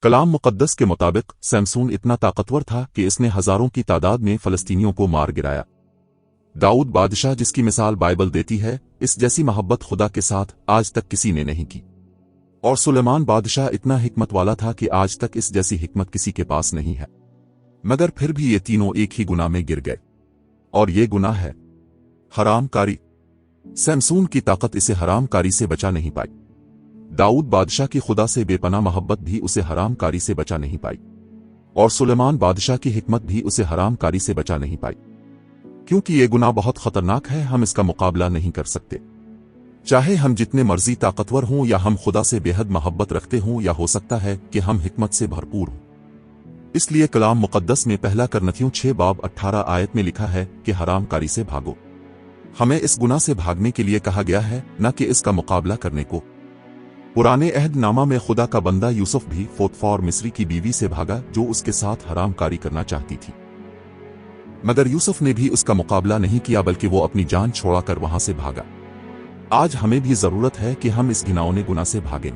کلام مقدس کے مطابق سمسون اتنا طاقتور تھا کہ اس نے ہزاروں کی تعداد میں فلسطینیوں کو مار گرایا۔ داؤد بادشاہ جس کی مثال بائبل دیتی ہے، اس جیسی محبت خدا کے ساتھ آج تک کسی نے نہیں کی۔ اور سلیمان بادشاہ اتنا حکمت والا تھا کہ آج تک اس جیسی حکمت کسی کے پاس نہیں ہے، مگر پھر بھی یہ تینوں ایک ہی گناہ میں گر گئے، اور یہ گناہ ہے حرام کاری۔ سمسون کی طاقت اسے حرام کاری سے بچا نہیں پائی۔ داؤد بادشاہ کی خدا سے بے پناہ محبت بھی اسے حرام کاری سے بچا نہیں پائی، اور سلیمان بادشاہ کی حکمت بھی اسے حرام کاری سے بچا نہیں پائی، کیونکہ یہ گناہ بہت خطرناک ہے، ہم اس کا مقابلہ نہیں کر سکتے، چاہے ہم جتنے مرضی طاقتور ہوں یا ہم خدا سے بے حد محبت رکھتے ہوں، یا ہو سکتا ہے کہ ہم حکمت سے بھرپور ہوں۔ اس لیے کلام مقدس میں پہلا کرنتھیوں 6:18 میں لکھا ہے کہ حرام کاری سے بھاگو۔ ہمیں اس گناہ سے بھاگنے کے لیے کہا گیا ہے، نہ کہ اس کا مقابلہ کرنے کو۔ پرانے عہد نامہ میں خدا کا بندہ یوسف بھی پوتیفار مصری کی بیوی سے بھاگا جو اس کے ساتھ حرام کاری کرنا چاہتی تھی، مگر یوسف نے بھی اس کا مقابلہ نہیں کیا بلکہ وہ اپنی جان چھوڑا کر وہاں سے بھاگا۔ آج ہمیں بھی ضرورت ہے کہ ہم اس گھناؤنے گناہ سے بھاگیں۔